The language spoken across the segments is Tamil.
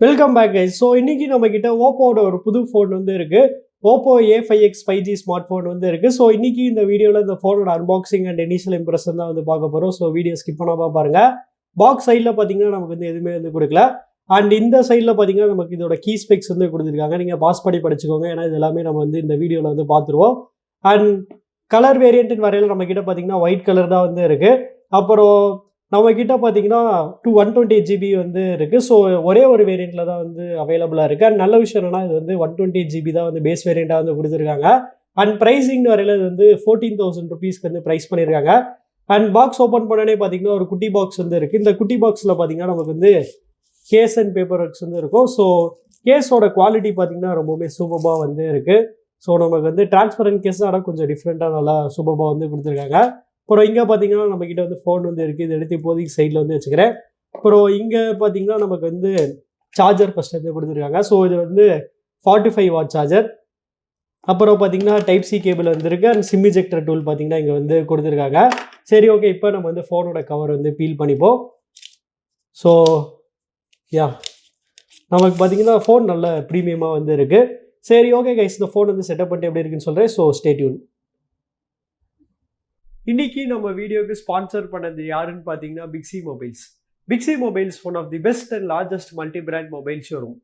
Welcome back guys. ஸோ இன்னைக்கு நம்ம கிட்ட ஓப்போட ஒரு புது ஃபோன் வந்து இருக்கு. Oppo A5X 5G smart phone வந்து இருக்கு. ஸோ இன்னைக்கு இந்த வீடியோவில் இந்த ஃபோனோட அன்பாக்சிங் அண்ட் இனிஷியல் இம்ப்ரெஷன் தான் வந்து பார்க்க போகிறோம். ஸோ வீடியோ ஸ்கிப் பண்ணாமல் பாருங்க. பாக்ஸ் சைடில் பார்த்தீங்கன்னா நமக்கு வந்து எதுவுமே வந்து கொடுக்கல. அண்ட் இந்த சைடில் பார்த்தீங்கன்னா நமக்கு இதோட கீ ஸ்பெக்ஸ் வந்து கொடுத்துருக்காங்க. நீங்கள் பாஸ் பண்ணி படிச்சுக்கோங்க, ஏன்னா இது எல்லாமே நம்ம வந்து இந்த வீடியோவில் வந்து பார்த்துருவோம். அண்ட் கலர் வேரியன்ட்னு வரையில் நம்ம கிட்ட பார்த்தீங்கன்னா ஒயிட் கலர் தான் வந்து இருக்கு. அப்புறம் நம்ம கிட்ட பார்த்தீங்கன்னா 128 GB வந்து இருக்குது. ஸோ ஒரே ஒரு வேரியண்ட்டில் தான் வந்து அவைலபிளாக இருக்குது. அண்ட் நல்ல விஷயம் என்னன்னா இது வந்து 128 GB தான் வந்து பேஸ் வேரியண்ட்டாக வந்து கொடுத்துருக்காங்க. அண்ட் ப்ரைஸிங்னு வரையில் இது வந்து 14,000 ருபீஸ்க்கு வந்து ப்ரைஸ் பண்ணியிருக்காங்க. அண்ட் பாக்ஸ் ஓப்பன் பண்ணனே பார்த்தீங்கன்னா ஒரு குட்டி பாக்ஸ் வந்து இருக்குது. இந்த குட்டி பாக்ஸில் பார்த்தீங்கன்னா நமக்கு வந்து கேஸ் அண்ட் பேப்பர் ஒர்க்ஸ் வந்து இருக்கும். ஸோ கேஸோட குவாலிட்டி பார்த்தீங்கன்னா ரொம்பவுமே சூப்பராக வந்து இருக்குது. ஸோ நமக்கு வந்து டிரான்ஸ்பரண்ட் கேஸ் ஆனால் கொஞ்சம் டிஃப்ரெண்ட்டாக நல்லா சூப்பராக வந்து கொடுத்துருக்காங்க. அப்புறம் இங்கே பார்த்தீங்கன்னா நம்மக்கிட்ட வந்து ஃபோன் வந்து இருக்குது. இது எடுத்து இப்போதைக்கு சைடில் வந்து வச்சுக்கிறேன். அப்புறம் இங்கே பார்த்தீங்கன்னா நமக்கு வந்து சார்ஜர் ஃபஸ்ட் வந்து கொடுத்துருக்காங்க. ஸோ இது வந்து 45 வாட் சார்ஜர். அப்புறம் பார்த்தீங்கன்னா டைப் சி கேபிள் வந்துருக்கு. அண்ட் சிம் இஜெக்டர் டூல் பார்த்தீங்கன்னா இங்கே வந்து கொடுத்துருக்காங்க. சரி, ஓகே, இப்போ நம்ம வந்து ஃபோனோட கவர் வந்து பீல் பண்ணிப்போம். ஸோ நமக்கு பார்த்தீங்கன்னா ஃபோன் நல்ல ப்ரீமியமாக வந்து இருக்குது. சரி, ஓகே கைஸ், இந்த ஃபோன் வந்து செட்டப் பண்ணிட்டு எப்படி இருக்குன்னு சொல்கிறேன். So stay tuned. இன்னைக்கு நம்ம வீடியோக்கு ஸ்பான்சர் பண்ணது யாருன்னு பார்த்தீங்கன்னா Pixie mobiles. Pixie mobiles one of the best and largest multi brand mobile showroom.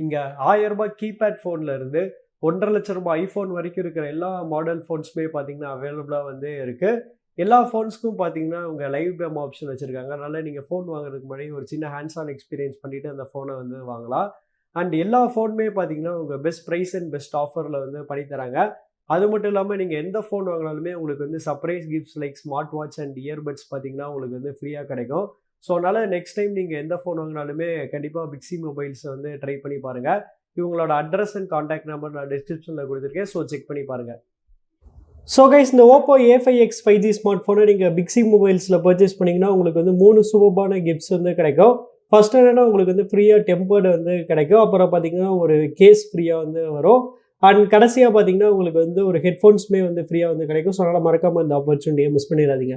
இங்கே 1000 ரூபாய் கீபேட் ஃபோனில் இருந்து 1.5 லட்ச ரூபாய் ஐஃபோன் வரைக்கும் இருக்கிற எல்லா மாடல் ஃபோன்ஸுமே பார்த்தீங்கன்னா அவைலபிளாக வந்து இருக்குது. எல்லா ஃபோன்ஸ்க்கும் பார்த்தீங்கன்னா உங்கள் லைவ் டெமோ ஆப்ஷன் வச்சுருக்காங்க. அதனால் நீங்கள் ஃபோன் வாங்குறதுக்கு முன்னாடி ஒரு சின்ன ஹேண்ட்ஸ் ஆன் எக்ஸ்பீரியன்ஸ் பண்ணிவிட்டு அந்த ஃபோனை வந்து வாங்கலாம். அண்ட் எல்லா ஃபோனுமே பார்த்தீங்கன்னா உங்கள் பெஸ்ட் ப்ரைஸ் அண்ட் பெஸ்ட் ஆஃபரில் வந்து பண்ணித்தராங்க. அது மட்டும் இல்லாமல் நீங்கள் எந்த ஃபோன் வாங்கினாலுமே உங்களுக்கு வந்து surprise gifts like smart watch and earbuds பார்த்தீங்கன்னா உங்களுக்கு வந்து ஃப்ரீயாக கிடைக்கும். ஸோ அதனால் நெக்ஸ்ட் டைம் நீங்கள் எந்த ஃபோன் வாங்கினாலுமே கண்டிப்பாக பிக்ஸி மொபைல்ஸை வந்து ட்ரை பண்ணி பாருங்கள். இவங்களோட அட்ரஸ் அண்ட் காண்டாக்ட் நம்பர் நான் டிஸ்கிரிப்ஷனில் கொடுத்துருக்கேன். ஸோ செக் பண்ணி பாருங்கள். ஸோ கைஸ், இந்த ஓப்போ A5X 5G ஸ்மார்ட் ஃபோனை நீங்கள் பிக்ஸி மொபைல்ஸில் பர்ச்சேஸ் பண்ணிங்கன்னா உங்களுக்கு வந்து 3 சூப்பரான கிஃப்ட்ஸ் வந்து கிடைக்கும். ஃபர்ஸ்ட் என்னென்னா உங்களுக்கு வந்து ஃப்ரீயாக டெம்பர்டு வந்து கிடைக்கும். அப்புறம் பார்த்தீங்கன்னா ஒரு கேஸ் ஃப்ரீயாக வந்து வரும். அண்ட் கடைசியாக பார்த்தீங்கன்னா உங்களுக்கு வந்து ஒரு ஹெட்ஃபோன்ஸுமே வந்து ஃப்ரீயாக வந்து கிடைக்கும். ஸோ அதனால் மறக்காமல் இந்த ஆப்பர்ச்சுனிட்டியை மிஸ் பண்ணிடாதீங்க.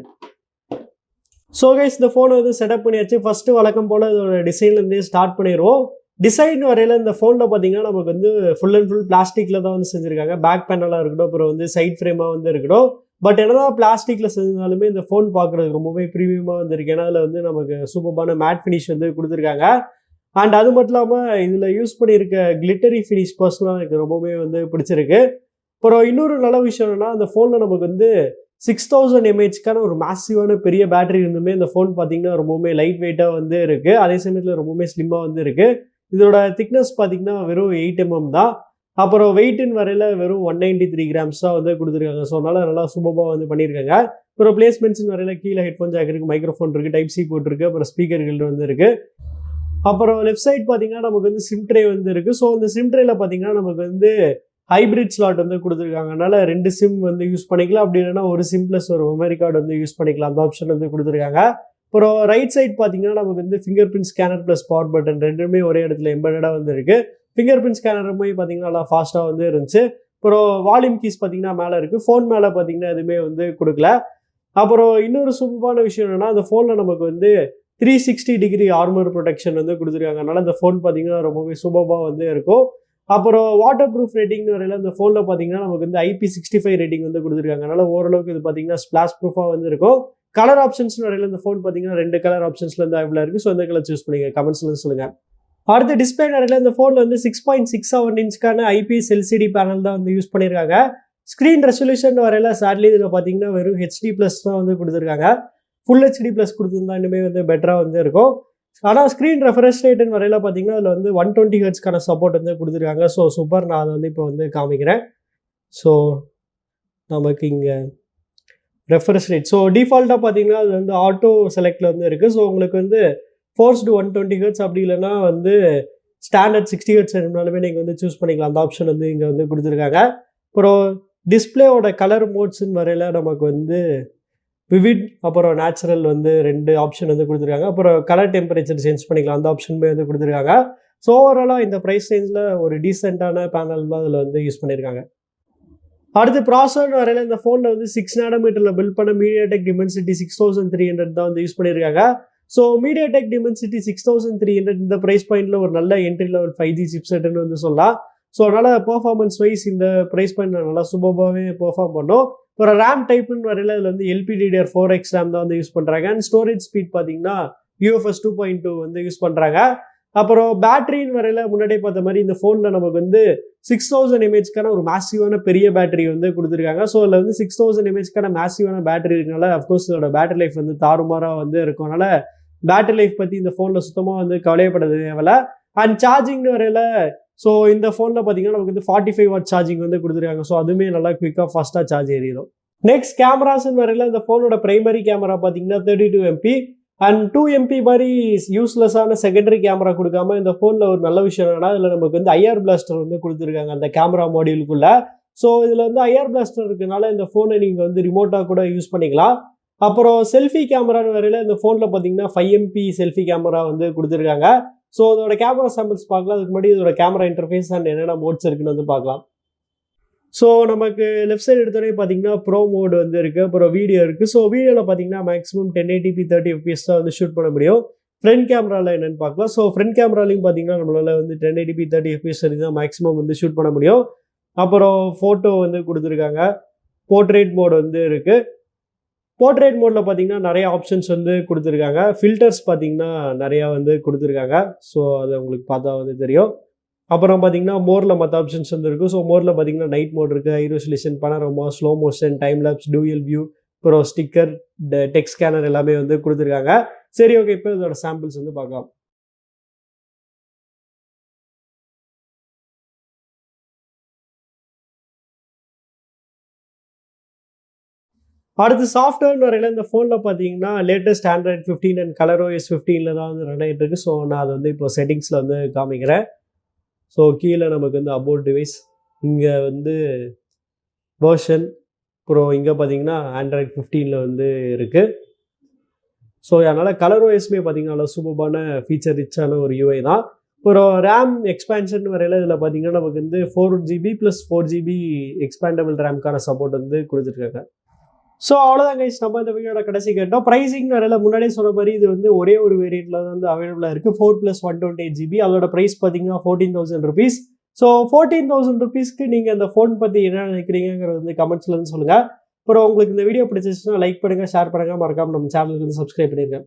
ஸோ கைஸ், இந்த ஃபோனை வந்து செட்டப் பண்ணியாச்சு. ஃபஸ்ட்டு வழக்கம் போல் இதோட டிசைன்லேருந்தே ஸ்டார்ட் பண்ணிடுவோம். டிசைன் வரையில் இந்த ஃபோனில் பார்த்தீங்கன்னா நமக்கு வந்து ஃபுல் அண்ட் ஃபுல் பிளாஸ்டிக்கில் தான் வந்து செஞ்சுருக்காங்க. பேக் பேனலாக இருக்கட்டும், அப்புறம் வந்து சைட் ஃப்ரேமாக வந்து இருக்கட்டும். பட் என்னதான் பிளாஸ்டிக்கில் செஞ்சாலுமே இந்த ஃபோன் பார்க்குறதுக்கு ரொம்பவே ப்ரீமியமாக வந்துருக்கு. ஏன்னா அதில் வந்து நமக்கு சூப்பரான மேட் ஃபினிஷ் வந்து கொடுத்துருக்காங்க. அண்ட் அது மட்டும் இல்லாமல் இதில் யூஸ் பண்ணியிருக்க கிளிட்டரி ஃபினிஷ் பர்சனலாக எனக்கு ரொம்பவே வந்து பிடிச்சிருக்கு. அப்புறம் இன்னொரு நல்ல விஷயம் என்னென்னா அந்த ஃபோனில் நமக்கு வந்து 6000 mAhக்கான ஒரு மேசிவான பெரிய பேட்டரி இருந்துமே இந்த ஃபோன் பார்த்தீங்கன்னா ரொம்பவுமே லைட் வெயிட்டாக வந்து இருக்குது. அதே சமயத்தில் ரொம்பவுமே ஸ்லிம்மாக வந்து இருக்குது. இதோட திக்னஸ் பார்த்தீங்கன்னா வெறும் 8 mm தான். அப்புறம் வெயிட்டின் வரையில் வெறும் 193 grams தான் வந்து கொடுத்துருக்காங்க. ஸோ அதனால் நல்லா சூப்பராக வந்து பண்ணியிருக்காங்க. அப்புறம் பிளேஸ்மெண்ட்ஸ்னு வரையில் கீழே ஹெட்ஃபோன் ஜாக் இருக்குது, மைக்ரோஃபோன் இருக்குது, டைப் சி போர்ட் இருக்குது, அப்புறம் ஸ்பீக்கர்கள் வந்து இருக்குது. அப்புறம் லெஃப்ட் சைட் பார்த்தீங்கன்னா நமக்கு வந்து சிம் ட்ரே வந்து இருக்குது. ஸோ அந்த சிம் ட்ரேல பார்த்தீங்கன்னா நமக்கு வந்து ஹைப்ரிட் ஸ்லாட் வந்து கொடுத்துருக்காங்க. அதனால் 2 சிம் வந்து யூஸ் பண்ணிக்கலாம். அப்படி இல்லைன்னா ஒரு சிம் ப்ளஸ் ஒரு மெமரி கார்டு வந்து யூஸ் பண்ணிக்கலாம். அந்த ஆப்ஷன் வந்து கொடுத்துருக்காங்க. அப்புறம் ரைட் சைட் பார்த்தீங்கன்னா நமக்கு வந்து finger print scanner plus power button ரெண்டுமே ஒரே இடத்துல எம்பெடடாக வந்து இருக்குது. ஃபிங்கர் பிரிண்ட் ஸ்கேனருமே பார்த்தீங்கன்னா நல்லா ஃபாஸ்ட்டாக வந்து இருந்துச்சு. அப்புறம் வால்யூம் கீஸ் பார்த்தீங்கன்னா மேலே இருக்குது. ஃபோன் மேலே பார்த்தீங்கன்னா எதுவுமே வந்து கொடுக்கல. அப்புறம் இன்னொரு சூப்பரான விஷயம் என்னென்னா அந்த ஃபோனில் நமக்கு வந்து 360 டிகிரி ஆர்மர் ப்ரொடெக்ஷன் வந்து கொடுத்துருக்காங்க. அதனால் இந்த ஃபோன் பார்த்தீங்கன்னா ரொம்பவே சூப்பராக வந்து இருக்கும். அப்புறம் வாட்டர் ப்ரூஃப் ரேட்டிங்னு வரையில் இந்த ஃபோனில் பார்த்தீங்கன்னா நமக்கு வந்து IP65 ரேட்டிங் வந்து கொடுத்துருக்காங்க. அதனால் ஓரளவுக்கு இது பார்த்தீங்கன்னா ஸ்பிளாஷ் ப்ரூஃபாக வந்து இருக்கும். கலர் ஆப்ஷன்ஸ்னு வரையில் இந்த ஃபோன் பார்த்தீங்கன்னா 2 கலர் ஆப்ஷன்ஸ்லேருந்து அவைலபிளாக இருக்குது. ஸோ எந்த கலர் சூஸ் பண்ணிங்க கமெண்ட்ஸில் சொல்லுங்கள். அடுத்த டிஸ்பிளே வரையில் இந்த ஃபோனில் வந்து 6.67 இன்ச்க்கான IPS LCD பேனல் தான் வந்து யூஸ் பண்ணியிருக்காங்க. ஸ்க்ரீன் ரெசல்யூஷன் வரையில் சாட்லி இதில் பார்த்தீங்கன்னா வெறும் HD+ தான் வந்து கொடுத்துருக்காங்க. ஃபுல் HD+ கொடுத்துருந்தா இன்னுமே வந்து பெட்டராக வந்து இருக்கும். ஆனால் ஸ்க்ரீன் ரெஃப்ரெஷ் ரேட்டுன்னு வரையில் பார்த்தீங்கன்னா அதில் வந்து 120 Hzக்கான சப்போர்ட் வந்து கொடுத்துருக்காங்க. ஸோ சூப்பர், நான் அதை வந்து இப்போ வந்து காமிக்கிறேன். ஸோ நமக்கு இங்கே ரெஃப்ரெஷ் ரேட் டிஃபால்ட்டாக பார்த்தீங்கன்னா அது வந்து ஆட்டோ செலக்டில் வந்து இருக்குது. ஸோ உங்களுக்கு வந்து ஃபோர்ஸ்டு 120 Hz அப்படி இல்லைன்னா வந்து ஸ்டாண்டர்ட் 60 Hz இருந்தாலுமே நீங்கள் வந்து சூஸ் பண்ணிக்கலாம். அந்த ஆப்ஷன் வந்து இங்கே வந்து கொடுத்துருக்காங்க. அப்புறம் டிஸ்பிளேவோட கலர் மோட்ஸ்ன்னு வரையில் நமக்கு வந்து விவிட் அப்புறம் நேச்சுரல் வந்து 2 ஆப்ஷன் வந்து கொடுத்துருக்காங்க. அப்புறம் கலர் டெம்பரேச்சர் சேஞ்ச் பண்ணிக்கலாம். அந்த ஆப்ஷனுமே வந்து கொடுத்துருக்காங்க. ஸோ ஓவராலாக இந்த ப்ரைஸ் ரேஞ்சில் ஒரு டீசெண்டான பேனல் தான் அதில் வந்து யூஸ் பண்ணியிருக்காங்க. அடுத்து ப்ராசஸர் வரையில் இந்த ஃபோனில் வந்து 6 nm பில்ட் பண்ண MediaTek Dimensity 6300 தான் வந்து யூஸ் பண்ணியிருக்காங்க. ஸோ MediaTek Dimensity 6300 இந்த ப்ரைஸ் பாயிண்டில் ஒரு நல்ல என்ட்ரி லெவல் 5G சிப்செட்டுன்னு வந்து சொல்லலாம். ஸோ அதனால் பெர்ஃபார்மன்ஸ் வைஸ் இந்த ப்ரைஸ் பாயிண்ட் நல்லா சூப்பராகவே பெர்ஃபார்ம் பண்ணும். ஒரு ரேம் டைப்னு வரையில் இதில் வந்து LPDDR4X ரேம் தான் வந்து யூஸ் பண்ணுறாங்க. அண்ட் ஸ்டோரேஜ் ஸ்பீட் பார்த்தீங்கன்னா UFS 2.2 வந்து யூஸ் பண்ணுறாங்க. அப்புறம் பேட்டரின்னு வரையில் முன்னாடியே பார்த்த மாதிரி இந்த ஃபோனில் நமக்கு வந்து 6000 mAhக்கான ஒரு மேசிவான பெரிய பேட்டரி வந்து கொடுத்துருக்காங்க. ஸோ அதில் வந்து 6000 mAhக்கான மேசிவான பேட்டரி இருக்கனால அஃப்கோர்ஸ் இதோட பேட்டரி லைஃப் வந்து தாறுமாறாக வந்து இருக்கனால பேட்டரி லைஃப் பற்றி இந்த ஃபோனில் சுத்தமாக வந்து கவலைப்பட தேவையில்ல. அண்ட் சார்ஜிங்னு வரையில் ஸோ இந்த ஃபோனில் பார்த்தீங்கன்னா நமக்கு வந்து 45 வாட் சார்ஜிங் வந்து கொடுத்துருக்காங்க. ஸோ அதுவுமே நல்லா குயிக்காக ஃபாஸ்ட்டாக சார்ஜ் ஏறிடும். நெக்ஸ்ட் கேமராஸ்ன்னு வரையில் இந்த ஃபோனோட பிரைமரி கேமரா பார்த்தீங்கன்னா 32 MP அண்ட் 2 MP மாதிரி யூஸ்லெஸ்ஸான செகண்டரி கேமரா கொடுக்காம இந்த ஃபோனில் ஒரு நல்ல விஷயம் என்னன்னா இதில் நமக்கு வந்து IR பிளாஸ்டர் வந்து கொடுத்துருக்காங்க அந்த கேமரா மாடியூலுக்குள்ள. ஸோ இதில் வந்து IR பிளாஸ்டர் இருக்கனால இந்த ஃபோனை நீங்கள் வந்து ரிமோட்டாக கூட யூஸ் பண்ணிக்கலாம். அப்புறம் செல்ஃபி கேமரான்னு வரையில் இந்த ஃபோனில் பார்த்தீங்கன்னா 5 MP செல்ஃபி கேமரா வந்து கொடுத்துருக்காங்க. ஸோ அதோட கேமரா சாம்பிள்ஸ் பார்க்கலாம். அதுக்கு முன்னாடி இதோட கேமரா இன்டர்ஃபேஸ் அண்ட் என்னென்ன மோட்ஸ் இருக்குன்னு வந்து பார்க்கலாம். ஸோ நமக்கு லெஃப்ட் சைடு எடுத்தோடனே பார்த்தீங்கன்னா ப்ரோ மோடு வந்து இருக்குது. அப்புறம் வீடியோ இருக்குது. ஸோ வீடியோவில் பார்த்தீங்கன்னா மேக்ஸிமம் 1080p 30 FPS தான் வந்து ஷூட் பண்ண முடியும். ஃப்ரண்ட் கேமராவில் என்னென்னு பார்க்கலாம். ஸோ ஃப்ரண்ட் கேமராலையும் பார்த்தீங்கன்னா நம்மளால் வந்து 1080p 30 FPS வரைக்கும் தான் மேக்ஸிமம் வந்து ஷூட் பண்ண முடியும். அப்புறம் ஃபோட்டோ வந்து கொடுத்துருக்காங்க. போர்ட்ரேட் மோடு வந்து இருக்குது. போர்ட்ரேட் மோடில் பார்த்தீங்கன்னா நிறைய ஆப்ஷன்ஸ் வந்து கொடுத்துருக்காங்க. ஃபில்டர்ஸ் பார்த்தீங்கன்னா நிறையா வந்து கொடுத்துருக்காங்க. ஸோ அது உங்களுக்கு பார்த்தா வந்து தெரியும். அப்புறம் பார்த்தீங்கன்னா மோரில் மற்ற ஆப்ஷன்ஸ் வந்து இருக்கும். ஸோ மோரில் பார்த்தீங்கன்னா நைட் மோட் இருக்குது, high resolution, panorama, slow motion, time labs, dual view, அப்புறம் ஸ்டிக்கர், டெக்ஸ்ட் ஸ்கேனர் எல்லாமே வந்து கொடுத்துருக்காங்க. சரி, ஓகே, இப்போ இதோட சாம்பிள்ஸ் வந்து பார்க்கலாம். அடுத்து சாஃப்ட்வேர்னு வரையில் இந்த ஃபோனில் பார்த்தீங்கன்னா லேட்டஸ்ட் Android 15 அண்ட் ColorOS 15 தான் வந்து ரன் ஆகிட்டு இருக்கு. ஸோ நான் அதை வந்து இப்போ செட்டிங்ஸில் வந்து காமிக்கிறேன். ஸோ கீழே நமக்கு வந்து அபவுட் டிவைஸ், இங்கே வந்து வெர்ஷன், அப்புறம் இங்கே பார்த்தீங்கன்னா Android 15 வந்து இருக்குது. ஸோ அதனால் ColorOSமே பார்த்தீங்கன்னா நல்லா சூப்பரான ஃபீச்சர் ரிச்சான ஒரு UI தான். அப்புறம் ரேம் எக்ஸ்பேன்ஷன் வரையில் இதில் பார்த்தீங்கன்னா நமக்கு வந்து 4GB + 4GB எக்ஸ்பேண்டபிள் ரேம்க்கான சப்போர்ட் வந்து கொடுத்துருக்காங்க. ஸோ அவ்வளோதான் கைஸ், நம்ம இந்த வீடியோட கடைசி கேட்டோம். ப்ரைஸிங் வரையில் முன்னாடியே சொன்ன மாதிரி இது வந்து ஒரே ஒரு வேரியண்ட்டில் வந்து அவைலபிளாக இருக்குது. 4 + 128GB. அதோட ப்ரைஸ் பார்த்தீங்கன்னா 14,000 rupees. ஸோ 14,000 rupeesக்கு நீங்கள் அந்த ஃபோன் பற்றி என்ன நினைக்கிறீங்கிறது வந்து கமெண்ட்ஸில் வந்து சொல்லுங்கள். அப்புறம் உங்களுக்கு இந்த வீடியோ பிடிச்சிச்சுன்னா லைக் பண்ணுங்கள், ஷேர் பண்ணுங்கள், மறக்காமல் நம்ம சேனலுக்கு வந்து சப்ஸ்கிரைப் பண்ணிடுங்க.